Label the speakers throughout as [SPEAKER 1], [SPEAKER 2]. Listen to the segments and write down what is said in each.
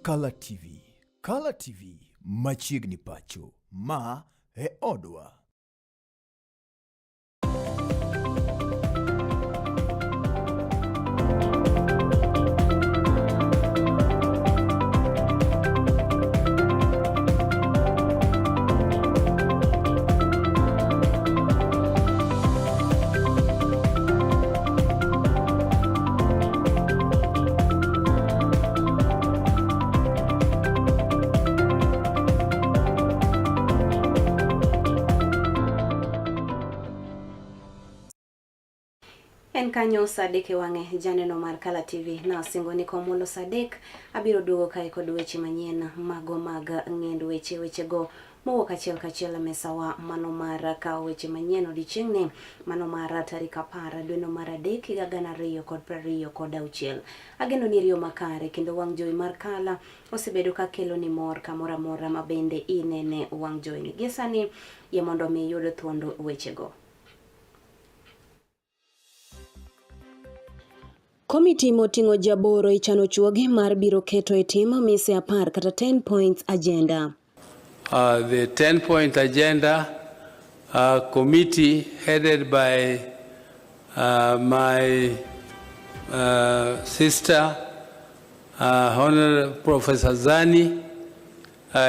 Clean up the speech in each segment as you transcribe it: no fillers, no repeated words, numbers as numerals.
[SPEAKER 1] Color TV. Color TV machiegni pacho. Ma e odwa.
[SPEAKER 2] En kanyo Sadek wange janeno mar Color TV na singoni komulo Sadek abiro duogo kae kod weche manyien mago mag ng'end weche go mowuok kachiel mesawa mano mar kawo weche manyien odiochieng'ni mano mar tarik 10 dwe mar adek higa 2026. Ageno ni riyo makare kendo wang' jowi mar Kala osebedo ka kelo ni mor kamora mora mabende inene wang' jowi ni gisani ye mondo mi yud thuondo weche go. Komiti moting'o jaboro ichano chuoge mar biro keto e tim mise 10 kata 10 points agenda.
[SPEAKER 3] The 10-point agenda committee headed by my sister, Honorable Professor Zani,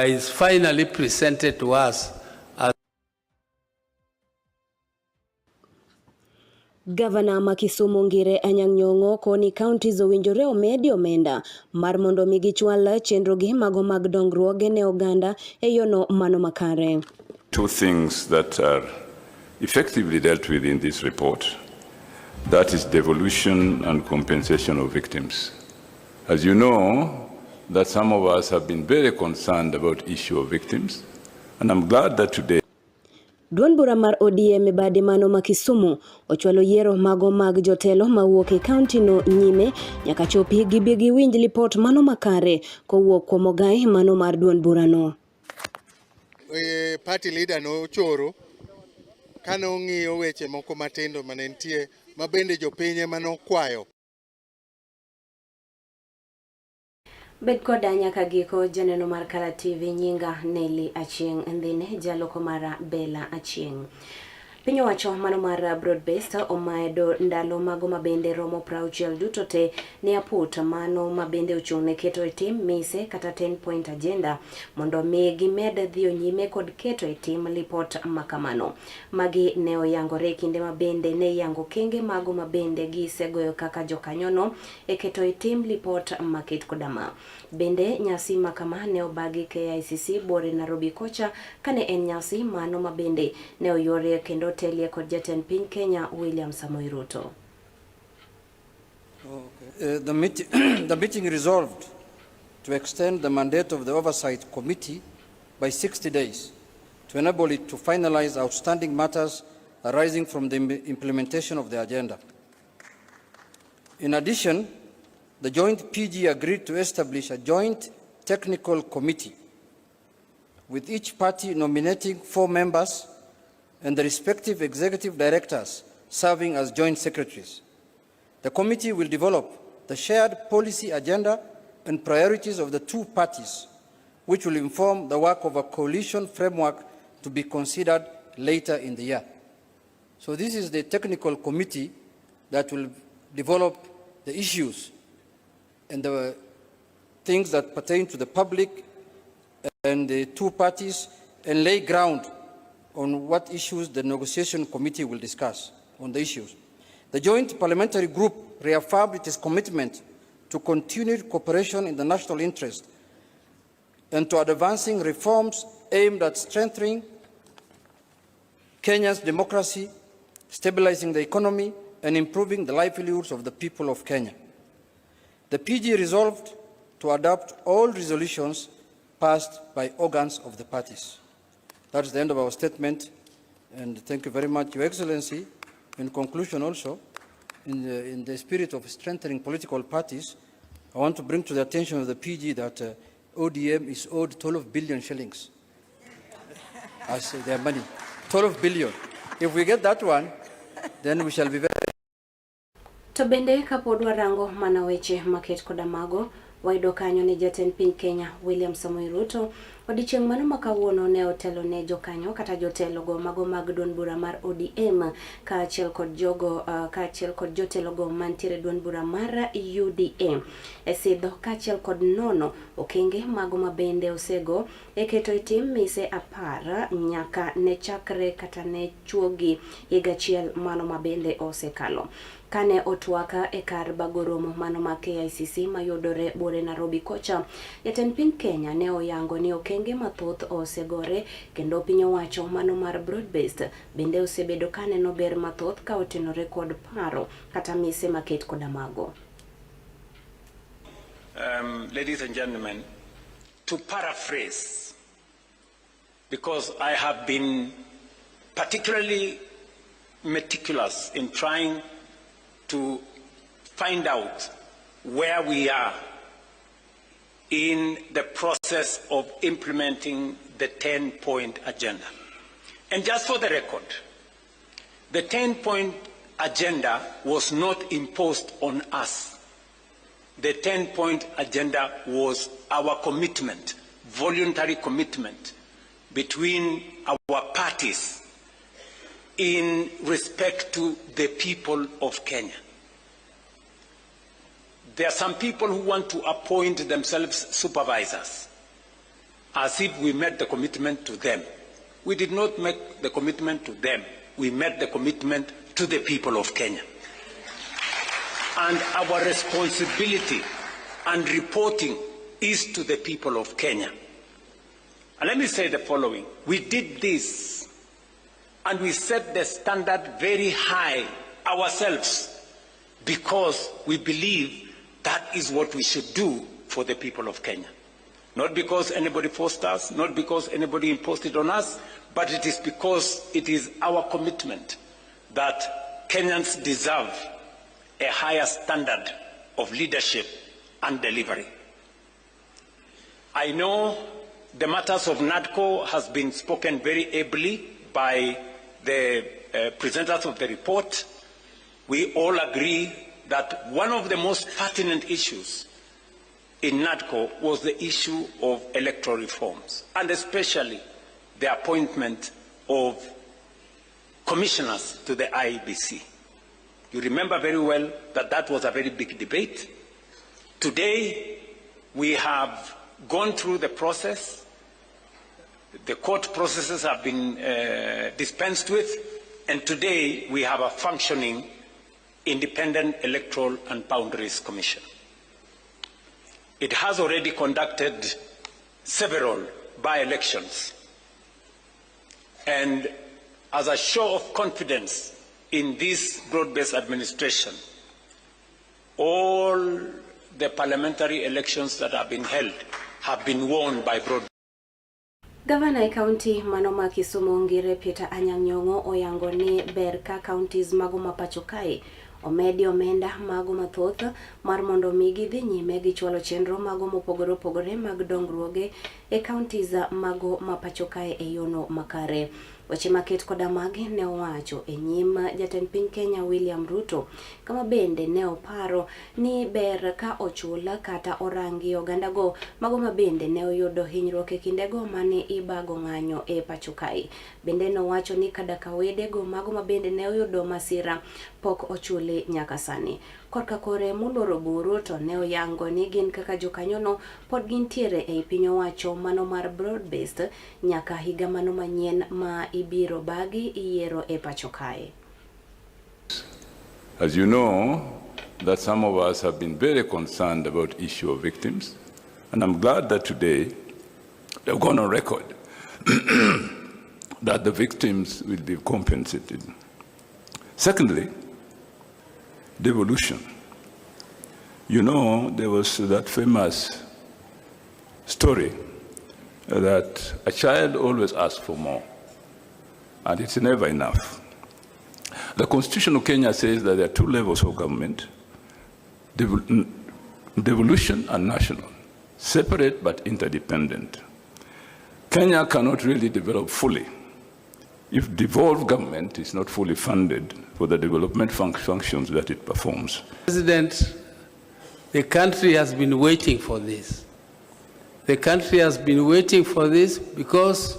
[SPEAKER 3] is finally presented to us.
[SPEAKER 2] Governor Makisumu Ngire Anyang' Nyong'o koni counties owinjore omedi omenda mar mondo mi gichwal chenro gi mago mag dongruoge ne oganda e yono mano makare.
[SPEAKER 4] Two things that are effectively dealt with in this report. That is devolution and compensation of victims. As you know, that some of us have been very concerned about issue of victims, and I'm glad that today
[SPEAKER 2] Duond bura mar ODM bade mano Makisumu ochwalo yiero mago mag jotelo mawuok e county no nyime nyaka chopi gibi winj report mano makare kowuok kuom ogai mano mar duond bura no.
[SPEAKER 5] Party leader no choro kano ng'iyo weche moko matindo manentie mabende jopinye mano kwayo.
[SPEAKER 2] Bed koda nyaka giko janeno mar Color TV nyinga Nelly Achieng ndhine jaloko mara Bella Achieng. Pinyo wacho mano mar broad-based omaedo ndalo mago mabende romo 60 duto te ne aput mano mabende ochung'ne keto e tim mise kata 10-point agenda mondo mi gimed dhiyo nyime kod keto e tim report makamano. Magi ne oyangore kinde mabende ne yango kenge mago mabende gisegoyo kaka jokanyono e keto e tim report maket kodama. Bende nyasi makama ne obagi KICC bore Nairobi kocha kane en nyasi mano mabende ne oyore kendo telie kod jatend piny Kenya William Samoei Ruto.
[SPEAKER 6] Okay. The meeting resolved to extend the mandate of the Oversight Committee by 60 days to enable it to finalize outstanding matters arising from the implementation of the agenda. In addition, the joint PG agreed to establish a joint technical committee with each party nominating 4 members and the respective executive directors serving as joint secretaries. The committee will develop the shared policy agenda and priorities of the 2 parties, which will inform the work of a coalition framework to be considered later in the year. So this is the technical committee that will develop the issues and the things that pertain to the public and the 2 parties and lay ground on what issues the negotiation committee will discuss on the issues. The Joint Parliamentary Group reaffirmed its commitment to continued cooperation in the national interest and to advancing reforms aimed at strengthening Kenya's democracy, stabilizing the economy, and improving the livelihoods of the people of Kenya. The PG resolved to adopt all resolutions passed by organs of the parties. That's the end of our statement, and thank you very much, Your Excellency. In conclusion also, in the spirit of strengthening political parties, I want to bring to the attention of the PG that ODM is owed 12 billion shillings as their money. 12 billion. If we get that one, then we shall be very...
[SPEAKER 2] To bende kapod warango mana weche maket koda mago Wayudo kanyo ni jatend piny Kenya William Samoei Ruto odiochieng' mano ma kawuono ne otelo ne jokanyo kata jotelo go mago mag duond bura mar ODM kaachiel kod jotelo go mantiere duond bura mar UDA sidho kaachiel kod nono okenge mago mabende osego keto itim mise 10 nyaka ne chakre kata ne chuogi higa achiel mano mabende osekalo. Kane otwaka e kar bagoromo mano ma KICC mayudore bore Nairobi kocha, jatend piny Kenya ne oyango ni okenge mathoth osegore kendo piny owacho mano mar broad-based bende osebedo kaneno ber mathoth ka otenore kod paro kata mise maket koda mago.
[SPEAKER 7] Ladies and gentlemen, to paraphrase, because I have been particularly meticulous in trying to find out where we are in the process of implementing the 10-point agenda. And just for the record, the 10-point agenda was not imposed on us. The 10-point agenda was our commitment, voluntary commitment between our parties in respect to the people of Kenya. There are some people who want to appoint themselves supervisors, as if we made the commitment to them. We did not make the commitment to them. We made the commitment to the people of Kenya. And our responsibility and reporting is to the people of Kenya. And let me say the following. We did this and we set the standard very high ourselves because we believe that is what we should do for the people of Kenya. Not because anybody forced us, not because anybody imposed it on us, but it is because it is our commitment that Kenyans deserve a higher standard of leadership and delivery. I know the matters of NADCO has been spoken very ably by the presenters of the report. We all agree that one of the most pertinent issues in NADCO was the issue of electoral reforms, and especially the appointment of commissioners to the IEBC. You remember very well that that was a very big debate. Today, we have gone through the process. The court processes have been dispensed with, and today we have a functioning Independent Electoral and Boundaries Commission. It has already conducted several by-elections, and as a show of confidence in this broad-based administration, all the parliamentary elections that have been held have been won by broad.
[SPEAKER 2] Governor County Manoma Kisumu Ngire Peter Anyang' oyango ni ber ka counties mago mapacho kae omedi omenda mago mathoth mar mondo migi dhi nyime gi chwalo chenro mago mopogore opogore mag dongruoge e counties mago mapacho kae e yono makare. Weche maket koda magi ne owacho e nyim jatend piny Kenya William Ruto, kama bende ne oparo ni ber ka ochula kata orangi oganda go mago mabende ne oyudo hinyruok e kindego mane ibago ng'anyo e pacho kae. Bende ne owacho ni kada kawede go mago mabende ne oyudo masira pok ochuli nyaka sani. Korka kore muloro buru to ne oyango ni gin kaka jokanyono pod gintiere e piny owacho mano mar broad-based nyaka higa mano manyien ma ibiro bagi yiero e pacho kae.
[SPEAKER 4] As you know, that some of us have been very concerned about the issue of victims, and I'm glad that today they've gone on record that the victims will be compensated. Secondly, devolution. You know, there was that famous story that a child always asks for more, and it's never enough. The Constitution of Kenya says that there are two levels of government, devolution and national, separate but interdependent. Kenya cannot really develop fully if devolved government is not fully funded for the development functions that it performs.
[SPEAKER 3] President The country has been waiting for this. The country has been waiting for this because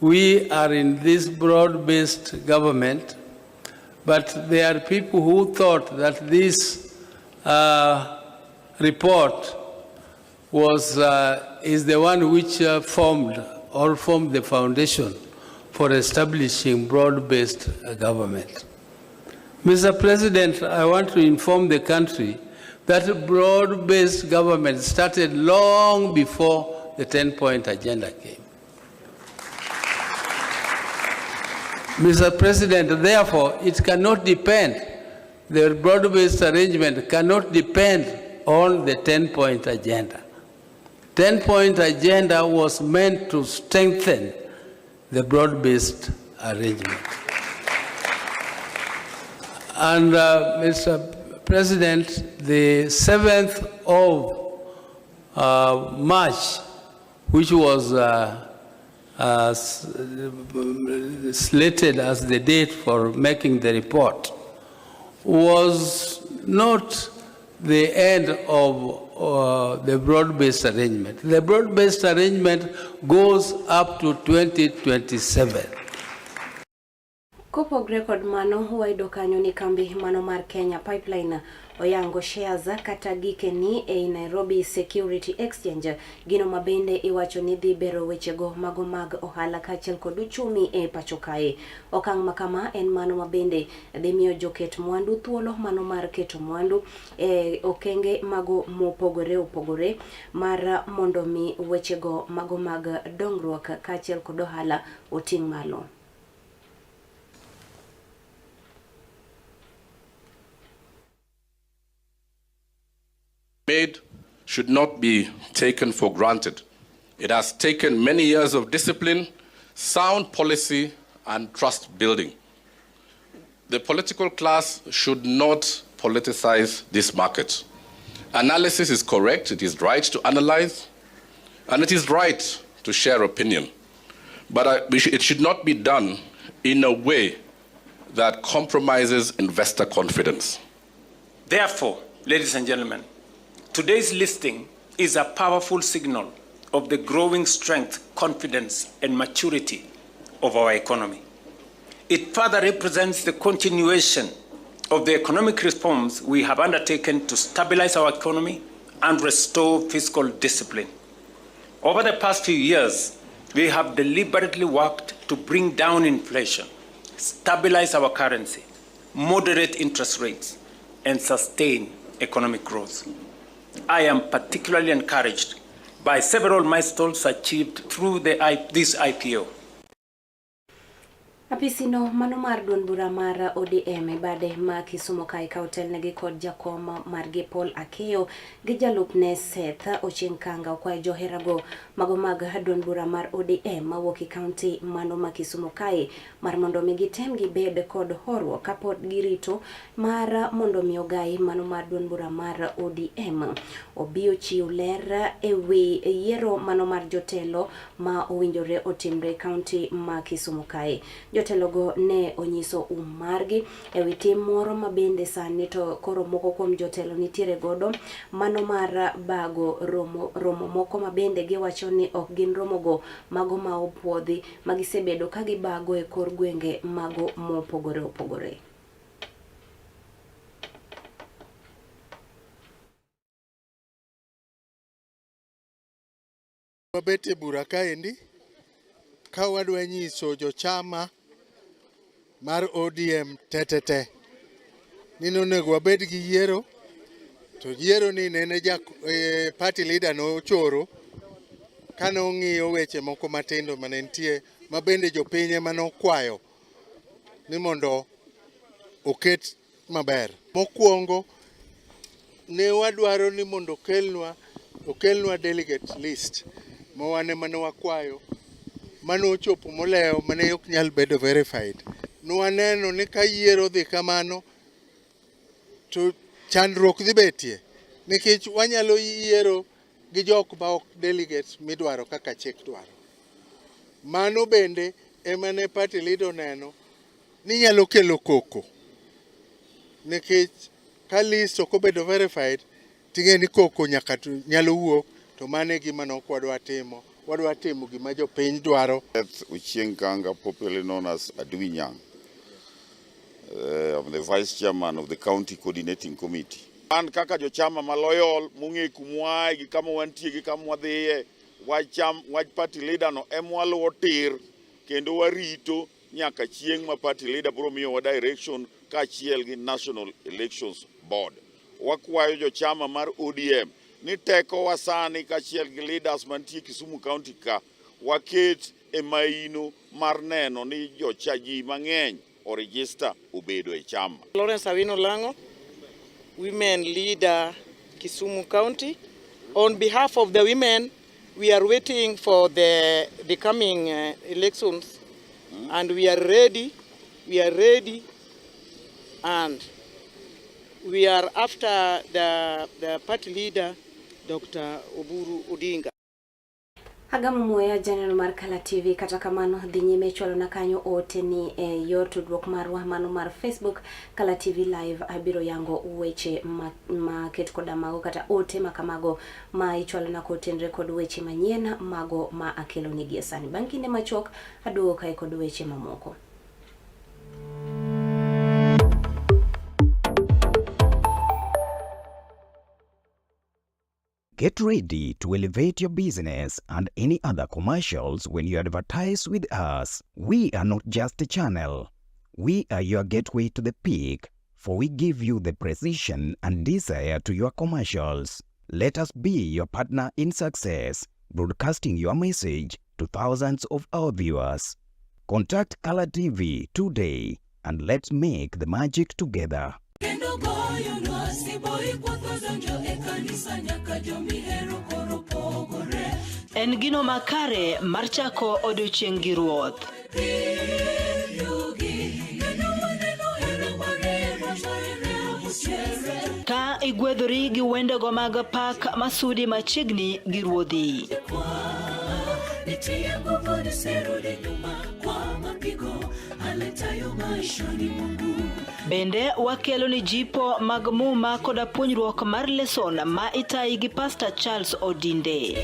[SPEAKER 3] we are in this broad-based government, but there are people who thought that this report is the one which formed the foundation for establishing broad-based government. Mr. President, I want to inform the country that broad-based government started long before the 10-point agenda came. Mr. President, therefore, it cannot depend, the broad-based arrangement cannot depend on the 10-point agenda. 10-point agenda was meant to strengthen the broad-based arrangement. And Mr. President, the 7th of March, which was slated as the date for making the report, was not the end of the broad-based arrangement. The broad-based arrangement goes up to 2027.
[SPEAKER 2] Kopogre kod mano wayudo kanyo ni kambi mano mar Kenya Pipeline oyango shares kata gike ni e Nairobi Security Exchange gino mabende iwacho ni dhi bero wechego mago mag ohala kachiel kod uchumi e pacho kae. Okang' makama en mano mabende dhi miyo joket mwandu thuolo mano mar keto mwandu e okenge mago mopogore mar mondo mi wechego mago mag dongruok kachiel kod ohala oting' malo.
[SPEAKER 8] Made should not be taken for granted. It has taken many years of discipline, sound policy, and trust building. The political class should not politicize this market. Analysis is correct, it is right to analyze, and it is right to share opinion. But it should not be done in a way that compromises investor confidence.
[SPEAKER 7] Therefore, ladies and gentlemen, today's listing is a powerful signal of the growing strength, confidence, and maturity of our economy. It further represents the continuation of the economic reforms we have undertaken to stabilize our economy and restore fiscal discipline. Over the past few years, we have deliberately worked to bring down inflation, stabilize our currency, moderate interest rates, and sustain economic growth. I am particularly encouraged by several milestones achieved through this IPO.
[SPEAKER 2] Apisino mano mar duond bura mar ODM bade ma Kisumo kae kautel negi kod jakom margi Paul Akeyo gi jalupne Seth Achieng kanga okwayo joherago mago mag duond bura mar ODM mawuok county mano ma Kisumo kae mar mondo mi gitem gibed kod horruok kapod girito mar mondo mi ogai mano mar duond bura mar ODM. Obio chiwo ler ewi yiero mano mar jotelo ma owinjore otimre county ma Kisumo kae. Jotelogo ne onyiso margi ewi tim moro mabende sani to koro moko kuom jotelo nitiere godo mano mar bago romo moko mabende giwacho ni ok gin romogo mago ma opuodhi magisebedo ka gibago e kor gwenge mago mopogore.
[SPEAKER 5] Wabete bura kaendi ka wadwa nyiso jochama mar ODM tetete ni nonego wabed gi yiero, to yiero ni nene party leader no choro kane ong'iyo weche moko matindo mane nitie mabende jopiny mano kwayo ni mondo oket maber. Mokwongo ne wadwaro ni mondo okelnwa delegate list mawane mano wakwayo mano ochopo moleo mane ok nyal bedo verified. Nwaneno ni ka yiero dhi kamano to chandruok dhi betie nikech wanyalo yiero gi jok ma ok delegates midwaro kaka chik dwaro. Mano bende emane party leader neno ni nyalo kelo koko nikech ka list ok obedo verified ting'e ni koko nyaka nyalo wuok, to mano e gima nok wadwa timo. Wadwa timo gima jopiny dwaro.
[SPEAKER 9] Achieng, popularly known as Achieng, I'm the Vice Chairman of the County Coordinating Committee. An kaka jochama maloyol mung'e kumwae gi kama wantie gi kama wadhiye, wach party leader no emwaluwo tir kendo warito nyaka chieng' ma party leader biro miyowa direction kaachiel gi National Elections Board. Wakwayo jochama mar ODM ni teko wasani kaachiel gi leaders mantie Kisumu County ka waket e maino mar neno ni jochaji mang'eny o register obedo e chama.
[SPEAKER 10] Lawrence Awino Lango, women leader Kisumu County. On behalf of the women, we are waiting for the coming elections, and we are ready, and we are after the party leader, Dr. Oburu Odinga.
[SPEAKER 2] Hagamu moya janeno mar Kala TV kata kamano dhi nyime chwalo na kanyo ote ni yor tudruok marwa mano mar Facebook Kala TV Live abiro yango weche ma ket koda mago kata ote makamago ma ichwalo na kotenre kod weche manyien mago ma akelo ni giesani bankinde machok aduo kai kod weche mamoko.
[SPEAKER 11] Get ready to elevate your business and any other commercials when you advertise with us. We are not just a channel. We are your gateway to the peak, for we give you the precision and desire to your commercials. Let us be your partner in success, broadcasting your message to thousands of our viewers. Contact Kala TV today and let's make the magic together.
[SPEAKER 12] En gino makare mar chako odiochieng' gi ruoth. Ka igwedhori gi wendego mag pak masudi machiegni gi ruodhi. Bende wakelo ni jipo mag muma koda puonjruok mar lesson ma itayi gi Pastor Charles Odinde.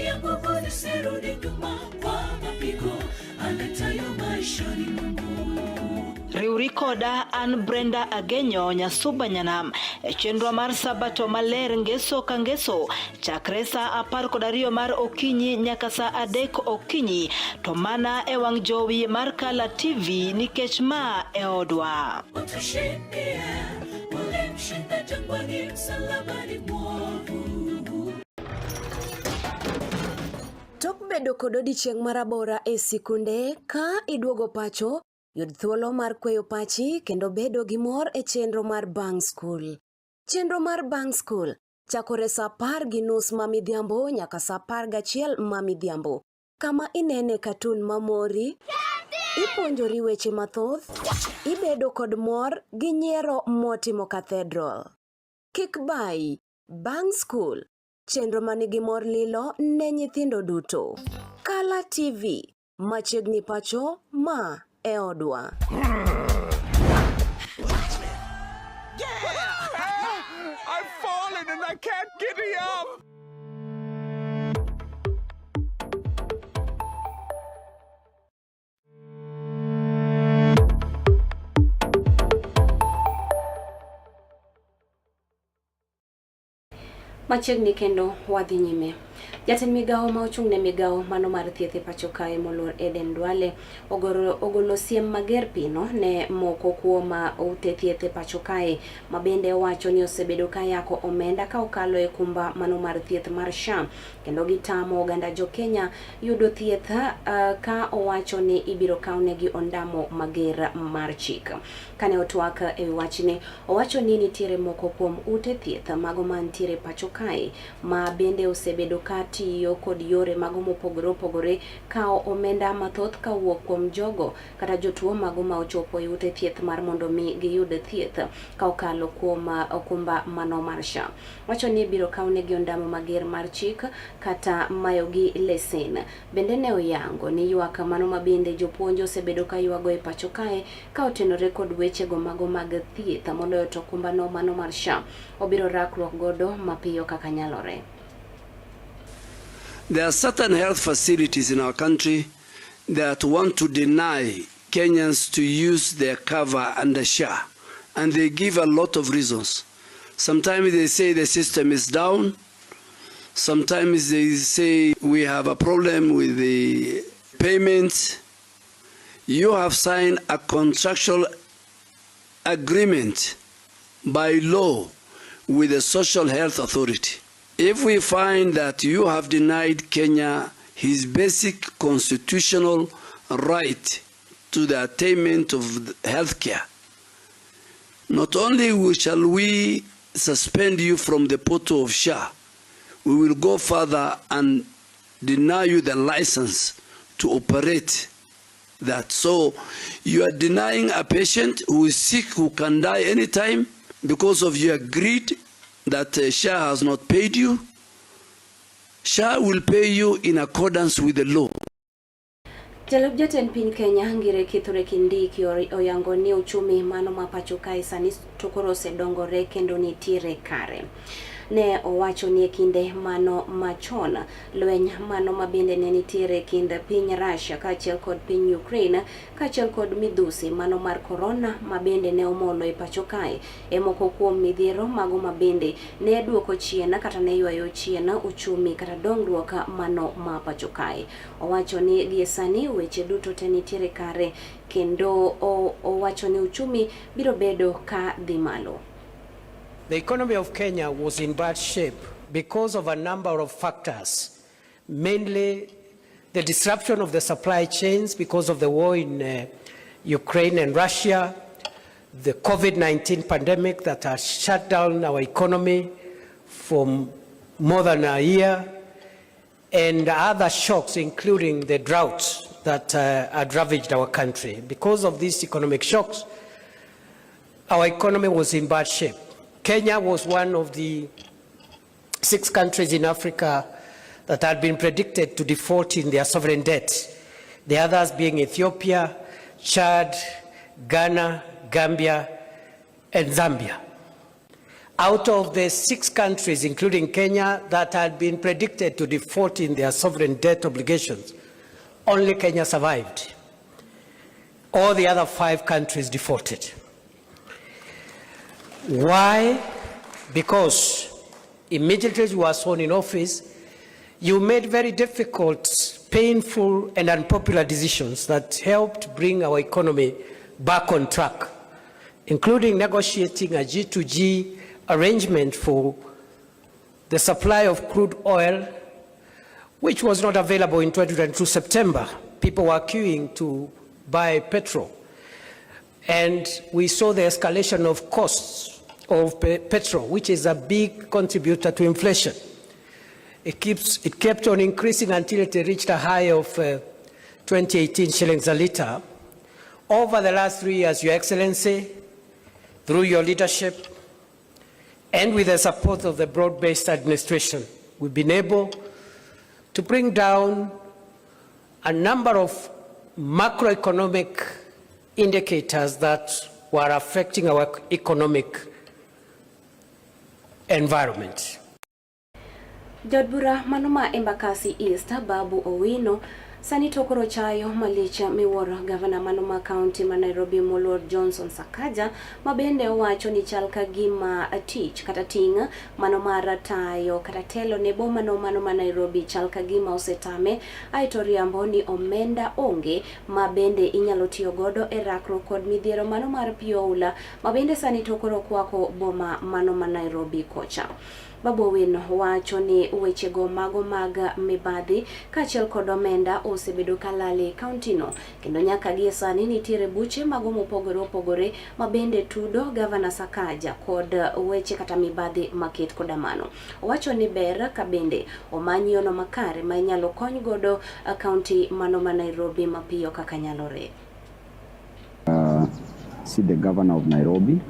[SPEAKER 12] Riuri koda an Brenda Agenyo Nyasuba Nyanam e chenro mar sabato maler ngeso ka ngeso chakre sa 12 mar okinyi nyaka sa 3 okinyi to mana e wang jowi mar Kala TV nikech ma e odwa.
[SPEAKER 2] Tok bedo kod odiochieng' marabora e sikunde ka iduogo pacho yud thuolo mar kweyo pachi kendo bedo gi mor e chenro mar Bang School. Chenro mar Bang School chakore sa 10:30 ma midhiambo nyaka sa 11 ma midhiambo. Kama inene katun mamori, ipuonjori weche mathoth, ibedo kod mor gi nyiero motimo Cathedral. Kik bai, Bang School, chenro manigi mor lilo ne nyithindo duto. Kala TV, machiegni pacho ma e odwa.
[SPEAKER 13] I've fallen and I can't get up.
[SPEAKER 2] Machiegni kendo wadhi nyime. Jatend migao ma ochung'ne migao mano mar thieth e pacho kae molor Eden Duale ogolo siem mager pino ne moko kuom ute thieth e pacho kae ma bende wacho ni osebedo ka yako omenda ka okalo e kumba mano mar thieth mar SHA kendo gitamo oganda jo Kenya yudo thieth ka owacho ni ibiro kawnegi ondamo mager mar chik. Kane otwak e wachne owacho ni nitiere moko kuom ute thieth mago mantiere pacho kae ma bende osebedo katiyo kod yore mago mopogore opogore kao omenda mathoth kawuok kuom jogo kata jotuo mago ma ochopo e ute thieth mar mondo mi giyud thieth ka okalo kuom okumba mano mar SHA. Wacho ni biro kawnegi ondamo mager mar chik kata mayogi lesen. Bende ne oyango ni ywak mano mabende jopuonj osebedo ka ywago e pacho kae ka otenore kod wechego mago mag thieth moloyo to okumba no mano mar SHA obiro rakruok godo mapiyo kaka nyalore.
[SPEAKER 14] There are certain health facilities in our country that want to deny Kenyans to use their cover under SHA, and they give a lot of reasons. Sometimes they say the system is down. Sometimes they say we have a problem with the payments. You have signed a contractual agreement by law with the Social Health Authority. If we find that you have denied Kenya his basic constitutional right to the attainment of health care, not only shall we suspend you from the portal of SHA, we will go further and deny you the license to operate that. So you are denying a patient who is sick, who can die anytime because of your greed that SHA has not paid you. SHA will pay you in accordance with the law.
[SPEAKER 2] Jalup jatend piny Kenya Ngire Kithure Kindiki oyango ni uchumi mano ma pacho kae sani to koro osedongore kendo nitiere kare. Ne owacho ni kinde mano machon lweny mano mabende ne nitiere kind piny Russia kaachiel kod piny Ukraine kaachiel kod midhusi mano mar corona mabende ne omolo e pacho kae e moko kuom midhiero mago mabende ne duoko chien kata ne ywayo chien uchumi kata dongruok mano ma pacho kae. Owacho ni gie sani weche duto te nitiere kare kendo owacho ni uchumi biro bedo ka dhi malo.
[SPEAKER 15] The economy of Kenya was in bad shape because of a number of factors, mainly the disruption of the supply chains because of the war in Ukraine and Russia, the COVID-19 pandemic that has shut down our economy for more than a year, and other shocks, including the droughts that had ravaged our country. Because of these economic shocks, our economy was in bad shape. Kenya was one of the 6 countries in Africa that had been predicted to default in their sovereign debt, the others being Ethiopia, Chad, Ghana, Gambia, and Zambia. Out of the 6 countries, including Kenya, that had been predicted to default in their sovereign debt obligations, only Kenya survived. All the other 5 countries defaulted. Why? Because immediately you were sworn in office, you made very difficult, painful, and unpopular decisions that helped bring our economy back on track, including negotiating a G2G arrangement for the supply of crude oil, which was not available in 2022 September. People were queuing to buy petrol. And we saw the escalation of costs of petrol, which is a big contributor to inflation. It kept on increasing until it reached a high of 2018 shillings a litre. Over the last 3 years, Your Excellency, through your leadership and with the support of the broad-based administration, we've been able to bring down a number of macroeconomic indicators that were affecting our economic environment.
[SPEAKER 2] Jodbura manoma Embakasi East Babu Owino sani tokoro chayo malicha miworo gavana manoma county ma Nairobi Moluor Johnson Sakaja mabende owacho ni chal ka gima tich kata ting manoma ratayo kata telo ne boma no manoma Nairobi chal ka gima osetame aito riambo ni omenda onge mabende inyalo tiyo godo e rakro kod midhiero manoma pioula mabende sani tokoro kwako boma manoma Nairobi kocha. Babu Owino wacho ni wechego mago mag mibadhi kaachiel kod omenda osebedo kalale kauntino kendo nyaka gie sani nitiere buche mago mopogore opogore mabende tudo Gavana Sakaja kod weche kata mibadhi maket koda mano. Owacho ni ber ka bende omany yono makare ma inyalo kony godo kaunti mano ma Nairobi mapiyo kaka nyalore.
[SPEAKER 16] See the governor of Nairobi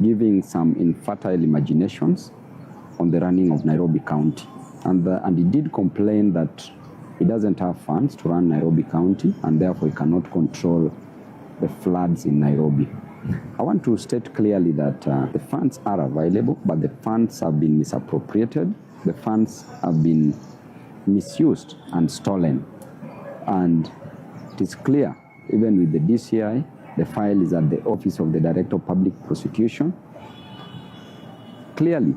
[SPEAKER 16] giving some infertile imaginations on the running of Nairobi County. And he did complain that he doesn't have funds to run Nairobi County and therefore he cannot control the floods in Nairobi. I want to state clearly that the funds are available, but the funds have been misappropriated. The funds have been misused and stolen. And it is clear, even with the DCI, the file is at the Office of the Director of Public Prosecution, clearly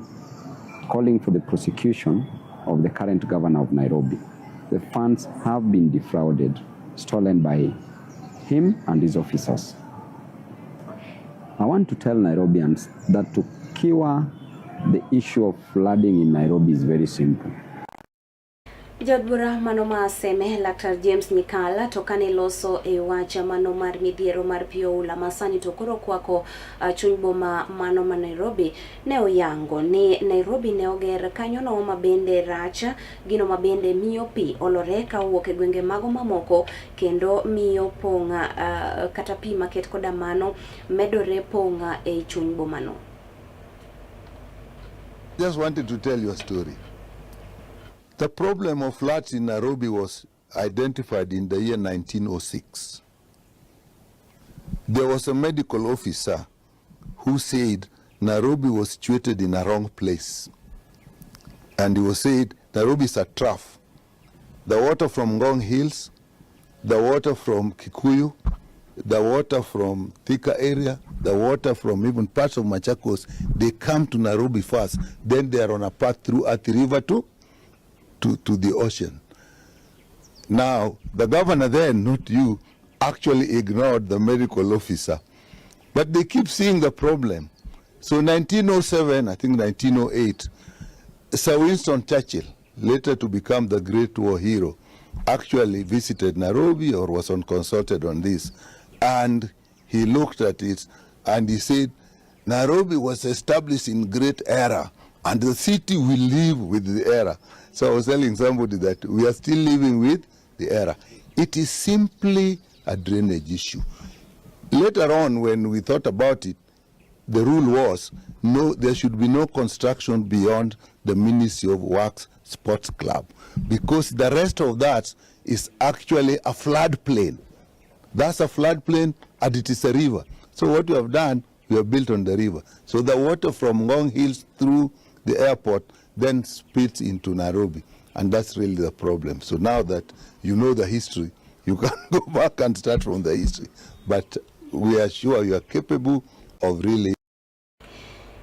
[SPEAKER 16] calling for the prosecution of the current governor of Nairobi. The funds have been defrauded, stolen by him and his officers. I want to tell Nairobians that to cure the issue of flooding in Nairobi is very simple.
[SPEAKER 2] Jadbura manoma seme Dr. James Mikala tokane loso e wacha mano mar midhiero mar pio ula masani tokoro kwako chunyboma mano ma Nairobi ne oyango ni Nairobi ne oger kanyo no mabende racha gino mabende miyo pi olore ka wuok e gwenge mago mamoko kendo miyo ponga kata pi maket koda mano medore ponga e chunyboma no.
[SPEAKER 17] Just wanted to tell you a story. The problem of floods in Nairobi was identified in the year 1906. There was a medical officer who said Nairobi was situated in a wrong place. And he was said Nairobi is a trough. The water from Ngong Hills, the water from Kikuyu, the water from Thika area, the water from even parts of Machakos, they come to Nairobi first. Then they are on a path through Athi River to the ocean. Now, the governor then, not you, actually ignored the medical officer. But they keep seeing the problem. So 1907, I think 1908, Sir Winston Churchill, later to become the Great War hero, actually visited Nairobi or was consulted on this. And he looked at it and he said, Nairobi was established in great error and the city will live with the error. So I was telling somebody that we are still living with the error. It is simply a drainage issue. Later on, when we thought about it, the rule was no, there should be no construction beyond the Ministry of Works Sports Club, because the rest of that is actually a floodplain. That's a floodplain and it is a river. So what we have done, we have built on the river. So the water from Ngong Hills through the airport then spills into Nairobi, and that's really the problem. So now that you know the history, you can go back and start from the history. But we are sure you are capable of really.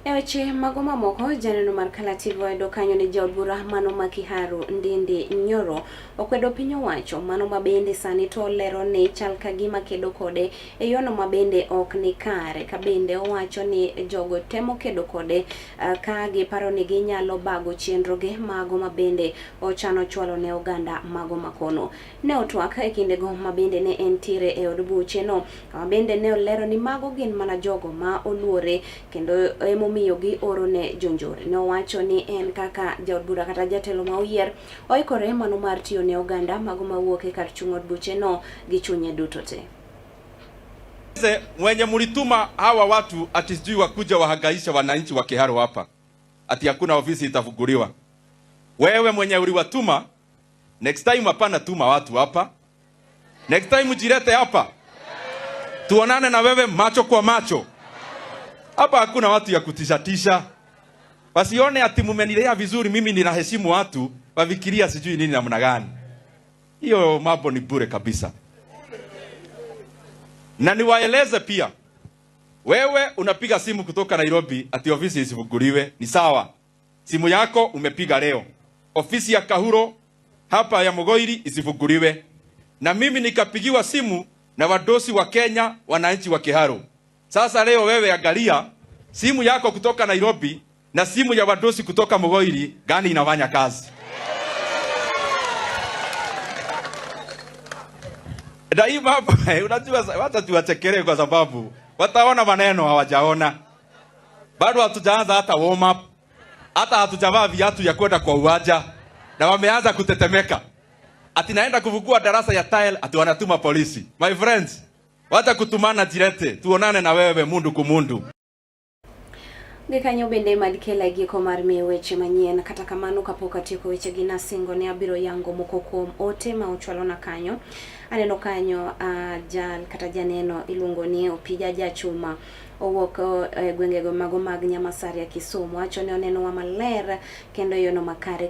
[SPEAKER 2] Eweche magoma moko janeno mar kalativo edo kanyo ni jaodbura mano makiharu ndindi nyoro okwedo pinyo wacho mano mabende sani to lero ni chal kagima kedo kode e yono mabende ok ni kare ka bende owacho ni jogo temo kedo kode ka giparo ni ginyalo bago chenroge mago mabende ochano chwalo ne oganda mago makono. Ne otwak e kinde go mabende ne entire e od buche no mabende ne olero ni mago gin mana jogo ma oluore kendo miyo gi oro ne jonjore. Ne owacho ni en kaka jaodbura kata jatelo ma oyier oikore mano mar tiyo ne oganda mago mawuok e kar chung od buche no gi chunye duto te.
[SPEAKER 18] Mwenye mulituma hawa watu ati sijui wakuja wahangaisha wananchi wa Kiharu hapa ati hakuna ofisi itafunguliwa. Wewe mwenye uliwatuma, next time hapana tuma watu hapa, next time jirete hapa tuonane na wewe macho kwa macho. Hapa hakuna watu ya kutishatisha. Wasione ati mumenilea vizuri, mimi ninaheshimu watu, wafikiria sijui nini namna gani. Hiyo mambo ni bure kabisa. Na niwaeleze pia, wewe unapiga simu kutoka Nairobi ati ofisi isifunguliwe, ni sawa. Simu yako umepiga leo. Ofisi ya Kahuro hapa ya Mogoiri isifunguliwe. Na mimi nikapigiwa simu na wadosi wa Kenya, wananchi wa Kiharu. Sasa leo wewe angalia simu yako kutoka Nairobi na simu ya wadosi kutoka Mugoiri gani inafanya kazi. Daima unajua wacha tuwachekelee kwa sababu wataona maneno hawajaona. Bado hatujaanza hata warm up. Hata hatujavaa viatu ya kwenda kwa uwanja na wameanza kutetemeka. Ati naenda kufungua darasa ya tile ati wanatuma polisi. My friends, wacha kutumana jirete. Tuonane na wewe mundu kumundu.
[SPEAKER 2] Gikanyo bende madikela giko mar miyo weche manyien kata kamano kapok atieko weche gi nasingo ne abiro yango moko kuom ote ma ochwalo na kanyo. Aneno kanyo jal kata janeno iluongo ni Opija Jachuma owuok gwengego mago mag Nyamasari ya Kisumu. Wacho ne oneno wa maler kendo yono makare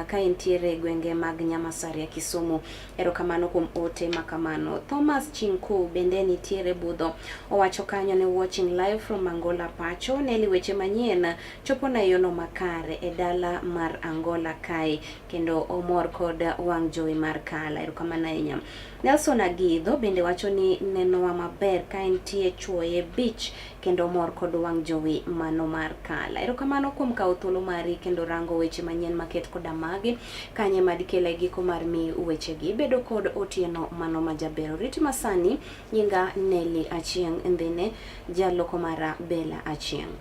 [SPEAKER 2] ka entiere gwenge mag Nyamasari ya Kisumu. Erokamano kuom ote makamano. Thomas Chinku bende nitiere budho. Owacho kanyo ne watching live from Angola pacho. Nelly Wechemanyien chopo na yono makare e dala mar Angola kae kendo omor kod wang' jowi mar kala. Erokamano ahinya. Nelson Agidho bende wacho ni neno wa maber ka entie chuoye beach kendo mor kod wang' jowi mano mar kala. Erokamano kuom kawo thuolo mari kendo rango weche manyien maket koda magi kanye madikela giko mar mi weche gi bedo kod otieno mano majabero. Riti masani nyinga Nelly Achieng ndhine jaloko mara Bella Achieng.